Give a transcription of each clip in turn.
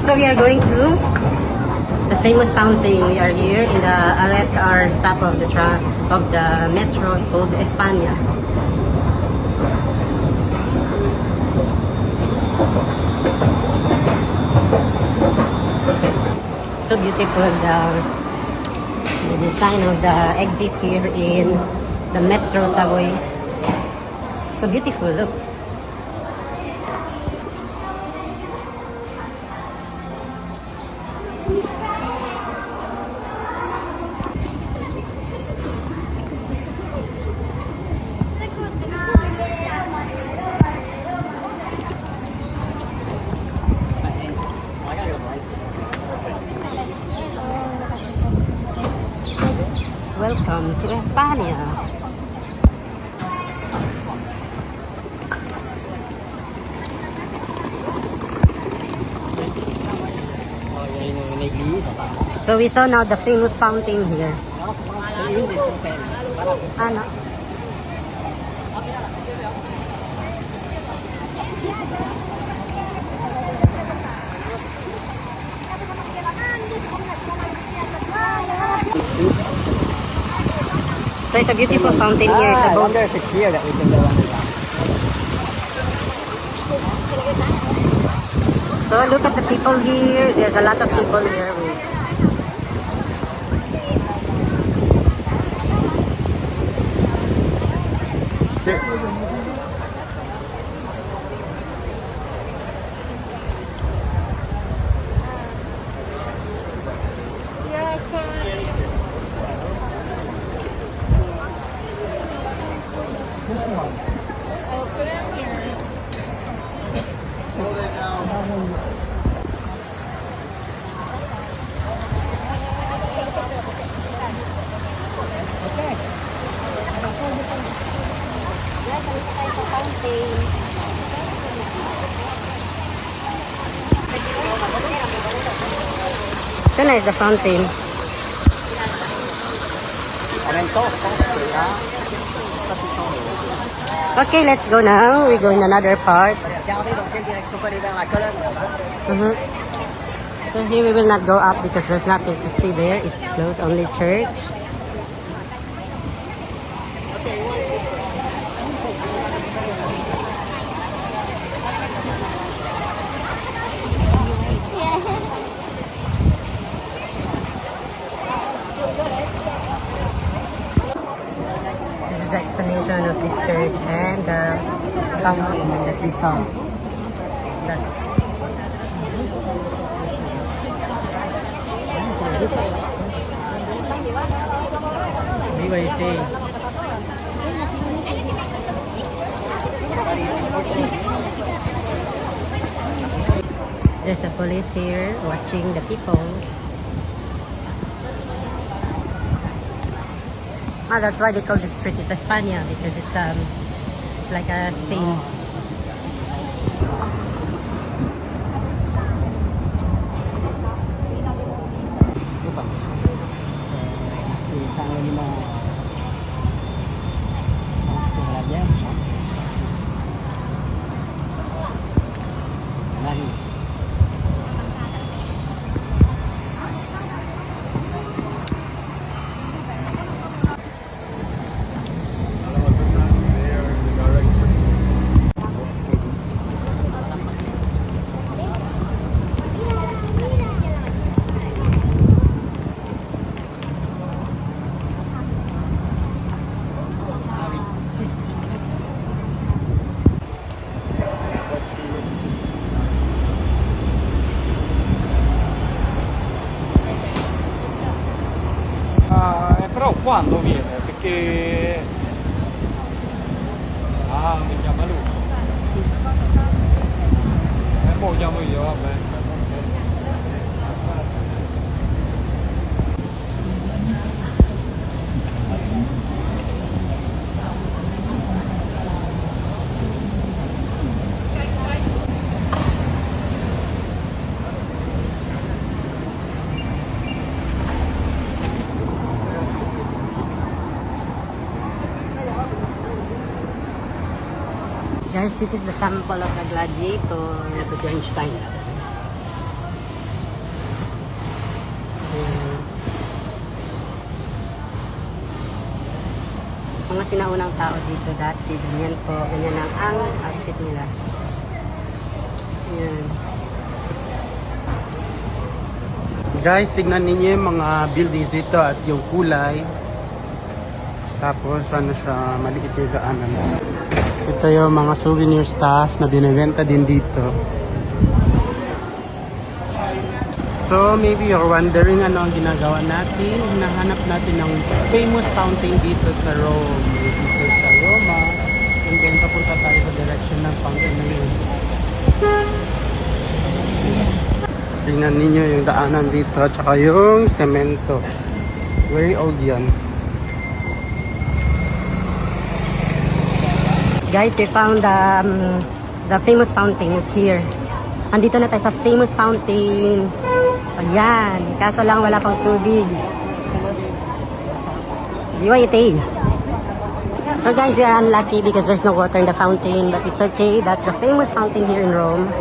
So we are going to the famous fountain. We are here in the at our stop of the metro called España. So beautiful the design of the exit here in the metro subway. So beautiful, look. Welcome to España. So we saw now the famous fountain here. Ano? So it's a beautiful fountain here. It's a I boat. wonder if it's here that we can go underground. So look at the people here. There's a lot of people here. So nice, the fountain. Okay, let's go now. We go in another part. So here we will not go up because there's nothing to see there. It's closed, only church. This is the explanation of this church and the fountain that we saw. There's a police here watching the people. That's why they call this street is España, because it's like a Spain. Però quando viene? Perché... Ah, mi chiama lui. E poi chiamo io, vabbè. Guys, this is the sample of the gladiator with Einstein. mga sinaunang tao dito dati. Ganyan po. Ganyan ang outfit nila. Ayan. Guys, tignan ninyo yung mga buildings dito at yung kulay. Tapos ano siya, maliit yung daanan. Ito yung mga souvenir stuff na binibenta din dito. So maybe you're wondering ano ang ginagawa natin. Hinahanap natin ng famous fountain dito sa Rome. Dito sa Roma. And then papunta tayo sa direction ng fountain na yun. Tingnan ninyo yung daanan dito at saka yung semento. Very old yan. Guys, we found the famous fountain. It's here. Andito na tayo sa famous fountain. Ayan. Kaso lang wala pang tubig. BYT. So guys, we are unlucky because there's no water in the fountain. But it's okay. That's the famous fountain here in Rome.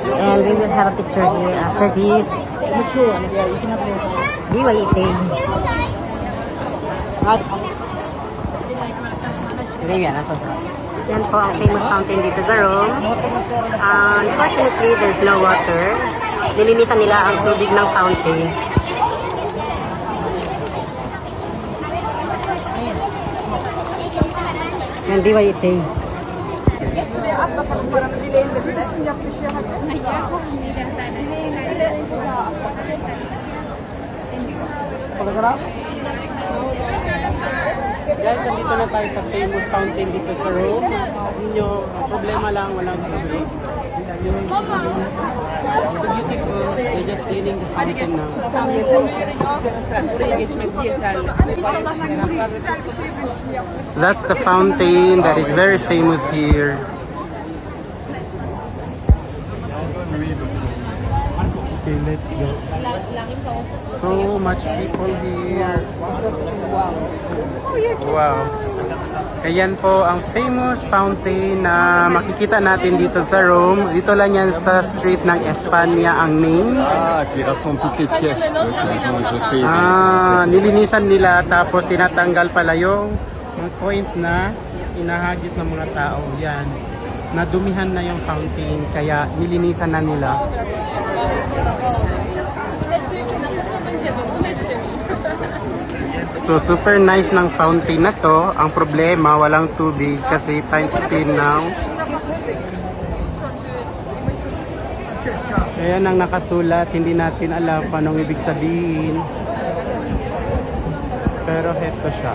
And we will have a picture here after this. BYT. Yan po ang famous fountain dito sa Rome. Unfortunately, there's no water. Nilinisan nila ang tubig ng fountain. Yan, BYT. Guys, andito na tayo sa famous fountain dito sa Rome. Ninyo, ang problema lang, walang tubig. Yung beautiful, they're just cleaning the fountain now. That's the fountain that is very famous here. Okay, let's go. So much people here. Wow. Ayan po ang famous fountain na makikita natin dito sa Rome. Dito lang yan sa street ng Espanya ang name. Ah, qui rassemble toutes les pièces, tu vois, qu'ils ont jeté. Nilinisan nila tapos tinatanggal pala yung mga coins na inahagis ng mga tao. Yan. Nadumihan na yung fountain kaya nilinisan na nila. So super nice ng fountain na to. Ang problema, walang tubig kasi time to clean now. Ayan ang nakasulat, hindi natin alam kung anong ibig sabihin. Pero heto siya.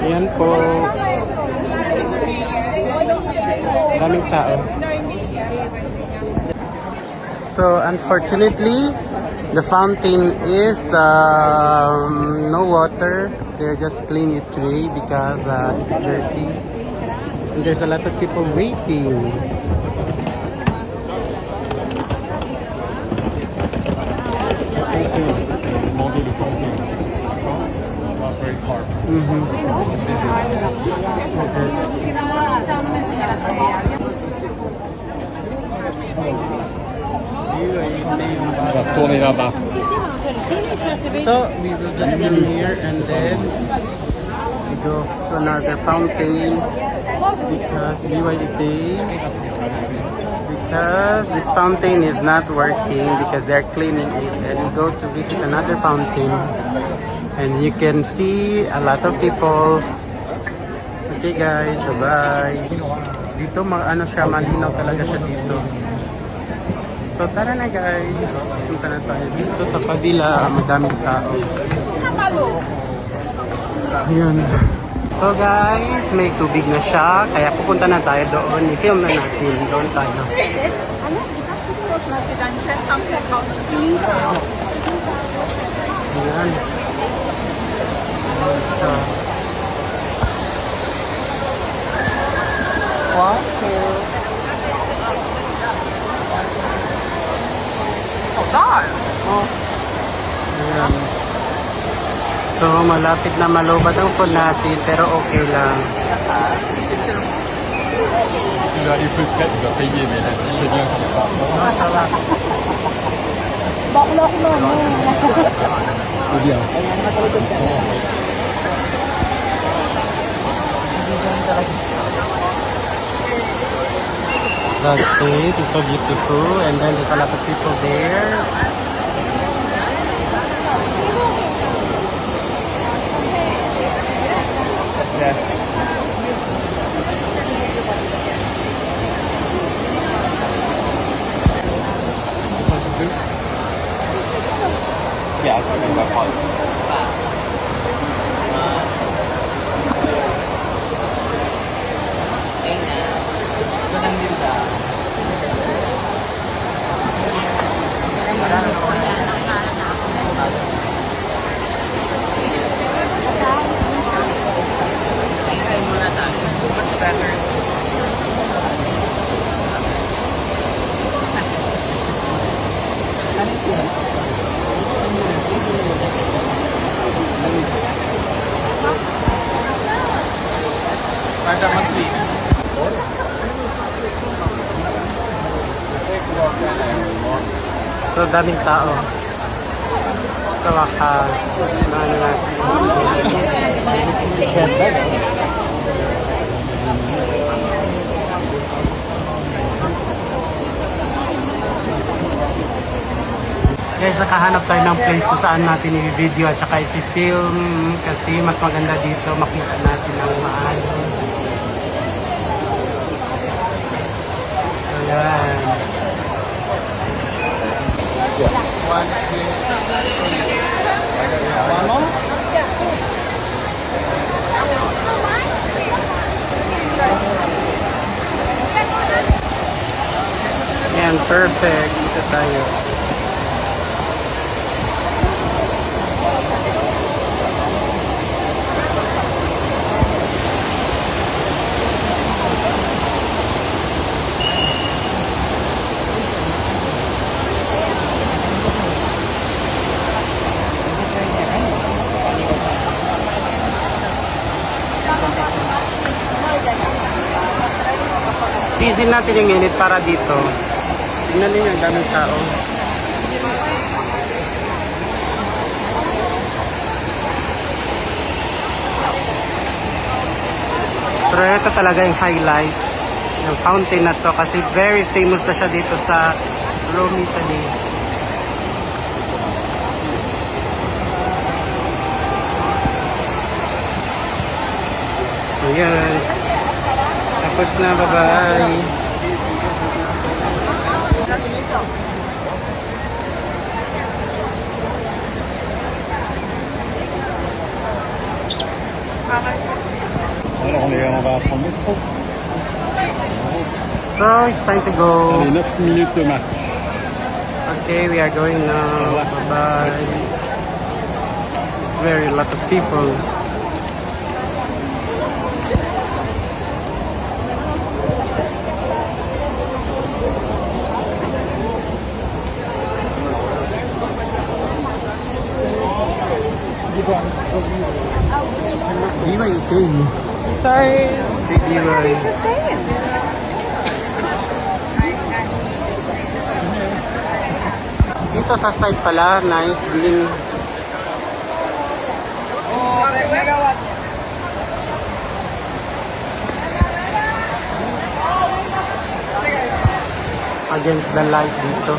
Ayan po. Daming tao. So unfortunately, the fountain is no water. They're just cleaning it today because it's dirty. And there's a lot of people waiting. Demander le camping. Not very far. On va tourner là-bas. So we will just come here and then we go to another fountain because this fountain is not working because they're cleaning it, and we go to visit another fountain and you can see a lot of people. Okay guys, bye. Dito ano siya, malinaw talaga siya dito. So tara na guys, sunta na tayo dito sa kabila, madaming tao. Ayan. So guys, may tubig na siya, kaya pupunta na tayo doon. I-film na natin, doon tayo. Ayan. Ayan. So malapit na malubad ang phone natin pero okay lang. Tu dois aller peu près, tu dois payer, mais là, si c'est bien comme ça. Ah, ça va. C'est bien. That's it. It's so beautiful. And then there's a lot of people there. Yeah, I think that's fine. So, daming tao. Sa wakas. Ano natin. Guys, nakahanap tayo ng place kung saan natin i-video at saka i-film kasi mas maganda dito makita natin ang maayos. Ayan. Ayan, perfect. Dito tayo. Tiisin natin yung init para dito. Tingnan niyo yung daming tao. Pero ito talaga yung highlight. Yung fountain na to kasi very famous na siya dito sa Rome, Italy. Ayan. Tapos na, bye-bye. Alors, on va prendre le métro. So, it's time to go. Allez, 9 minutes de match. Okay, we are going now. Bye-bye. Very lot of people. Di ba itin? Sorry. Sige, bye. Dito sa side pala, nice din. Against the light dito.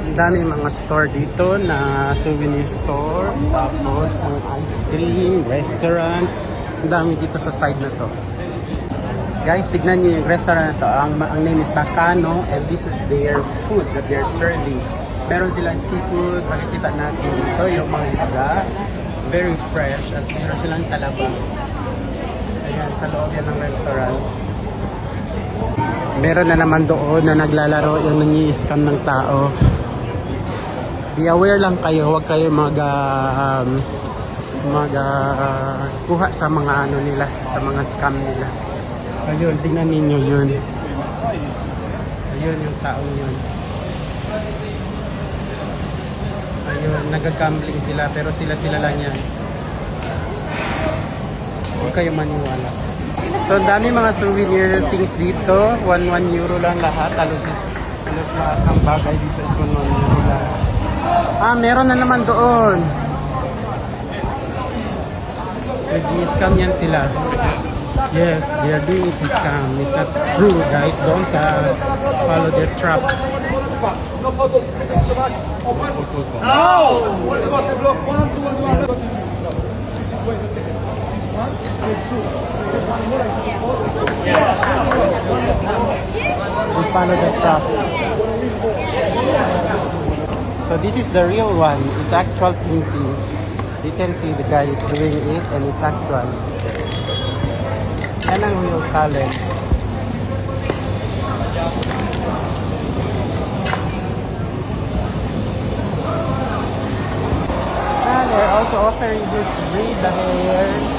Ang dami mga store dito na souvenir store, tapos ang ice cream, restaurant. Ang dami dito sa side na to. Guys, tignan niyo yung restaurant na to. Ang name is Bacano and this is their food that they're serving. Meron silang seafood, makikita natin dito yung mga isda. Very fresh at meron silang talaba. Ayan, sa loob yan ng restaurant. Meron na naman doon na naglalaro yung nangi-scam ng tao. Be aware lang kayo, huwag kayo kuha sa mga ano nila, sa mga scam nila. Ayun, tingnan ninyo yun. Ayun yung taong yun. Ayun. nagagambling sila, pero sila lang yan. Huwag kayo maniwala. So, ang dami mga souvenir things dito. 1 euro lang lahat. Halos lahat ng bagay dito is 1 euro lang. Ah, meron na naman doon. Nag-i-scam yan sila. Yes, they are doing it scam. It's not true, guys. Don't follow their trap. We follow the trap. So this is the real one. It's actual painting. You can see the guy is doing it and it's actual. Yan ang real talent. And they're also offering this braid the hair.